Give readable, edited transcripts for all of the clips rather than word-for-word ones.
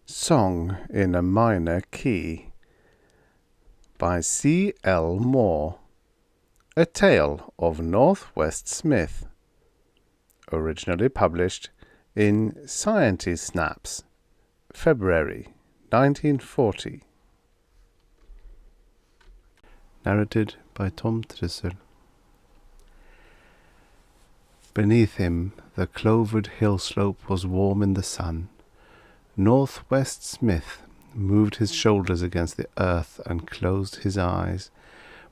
Song in a Minor Key by C.L. Moore. A Tale of Northwest Smith. Originally published in Science Snaps, February 1940. Narrated by Tom Trissel. Beneath him the clovered hill slope was warm in the sun. Northwest Smith moved his shoulders against the earth and closed his eyes,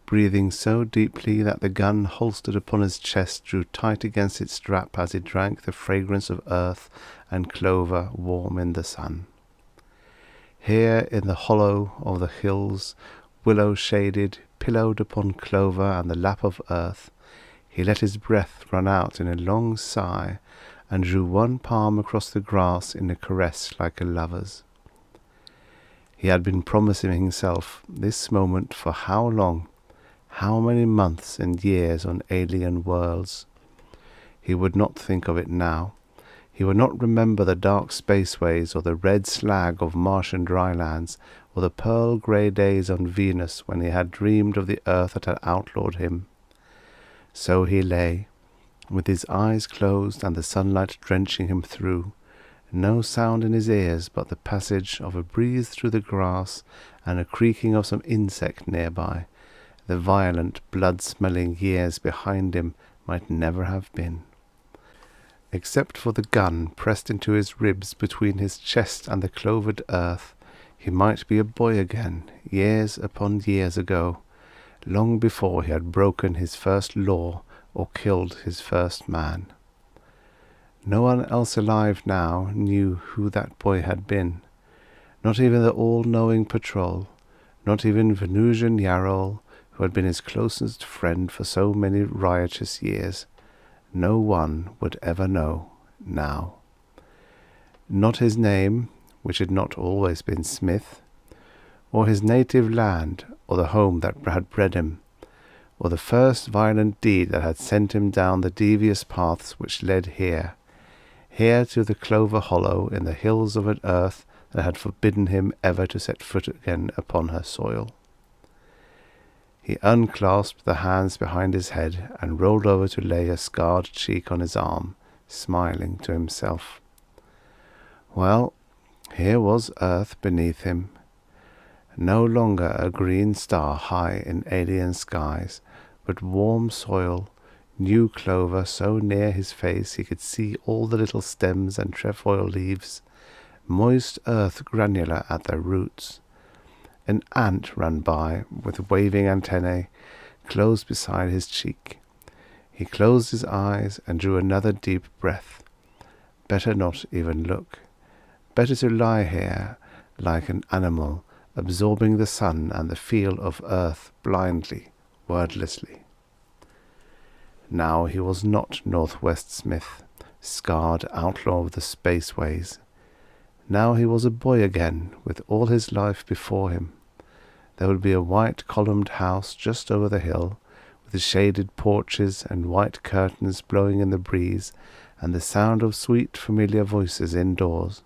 breathing so deeply that the gun holstered upon his chest drew tight against its strap as he drank the fragrance of earth and clover warm in the sun. Here in the hollow of the hills, willow-shaded, pillowed upon clover and the lap of earth, he let his breath run out in a long sigh and drew one palm across the grass in a caress like a lover's. He had been promising himself this moment for how long, how many months and years on alien worlds. He would not think of it now. He would not remember the dark spaceways or the red slag of Martian drylands or the pearl-grey days on Venus when he had dreamed of the earth that had outlawed him. So he lay, with his eyes closed and the sunlight drenching him through, no sound in his ears but the passage of a breeze through the grass and a creaking of some insect nearby. The violent, blood-smelling years behind him might never have been. Except for the gun pressed into his ribs between his chest and the clovered earth, he might be a boy again, years upon years ago, long before he had broken his first law or killed his first man. No one else alive now knew who that boy had been, not even the all-knowing patrol, not even Venusian Yarol, who had been his closest friend for so many riotous years. No one would ever know now. Not his name, which had not always been Smith, or his native land, or the home that had bred him, or the first violent deed that had sent him down the devious paths which led here to the clover hollow in the hills of an earth that had forbidden him ever to set foot again upon her soil. He unclasped the hands behind his head and rolled over to lay a scarred cheek on his arm, smiling to himself. Well, here was earth beneath him. No longer a green star high in alien skies, but warm soil, new clover so near his face he could see all the little stems and trefoil leaves, moist earth granular at their roots. An ant ran by with waving antennae close beside his cheek. He closed his eyes and drew another deep breath. Better not even look. Better to lie here like an animal, absorbing the sun and the feel of earth blindly, wordlessly. Now he was not Northwest Smith, scarred outlaw of the spaceways. Now he was a boy again, with all his life before him. There would be a white-columned house just over the hill, with shaded porches and white curtains blowing in the breeze, and the sound of sweet, familiar voices indoors.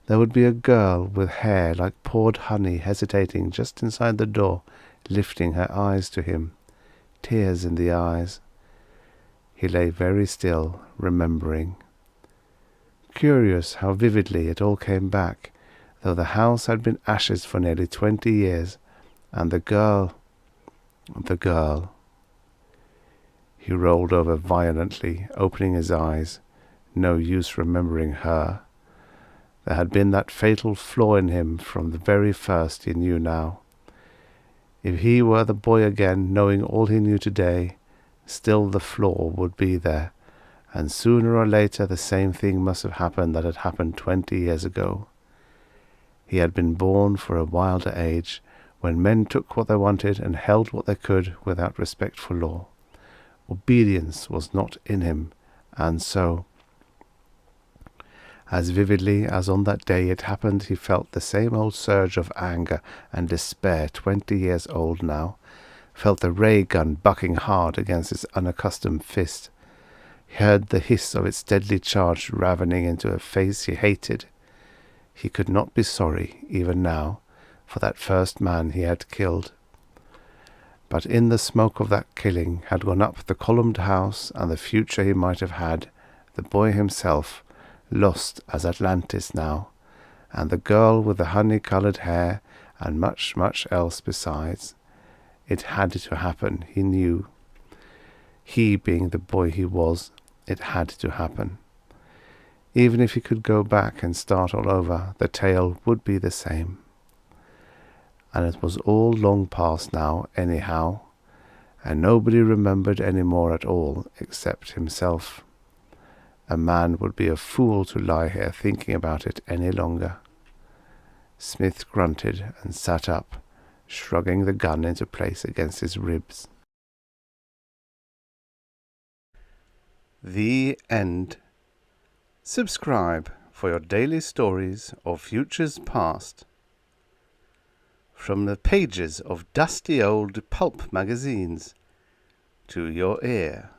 There would be a girl with hair like poured honey hesitating just inside the door, lifting her eyes to him, tears in the eyes. He lay very still, remembering. Curious how vividly it all came back, though the house had been ashes for nearly 20 years, and the girl. He rolled over violently, opening his eyes. No use remembering her. There had been that fatal flaw in him from the very first, he knew now. If he were the boy again, knowing all he knew today, still the flaw would be there, and sooner or later the same thing must have happened that had happened 20 years ago. He had been born for a wilder age, when men took what they wanted and held what they could without respect for law. Obedience was not in him, and so, as vividly as on that day it happened, he felt the same old surge of anger and despair 20 years old now, felt the ray gun bucking hard against his unaccustomed fist, heard the hiss of its deadly charge ravening into a face he hated. He could not be sorry, even now, for that first man he had killed. But in the smoke of that killing had gone up the columned house and the future he might have had, the boy himself, lost as Atlantis now, and the girl with the honey-coloured hair, and much, much else besides. It had to happen, he knew. He being the boy he was, it had to happen. Even if he could go back and start all over, the tale would be the same. And it was all long past now, anyhow, and nobody remembered any more at all except himself. A man would be a fool to lie here thinking about it any longer. Smith grunted and sat up, shrugging the gun into place against his ribs. The end. Subscribe for your daily stories of futures past. From the pages of dusty old pulp magazines to your ear.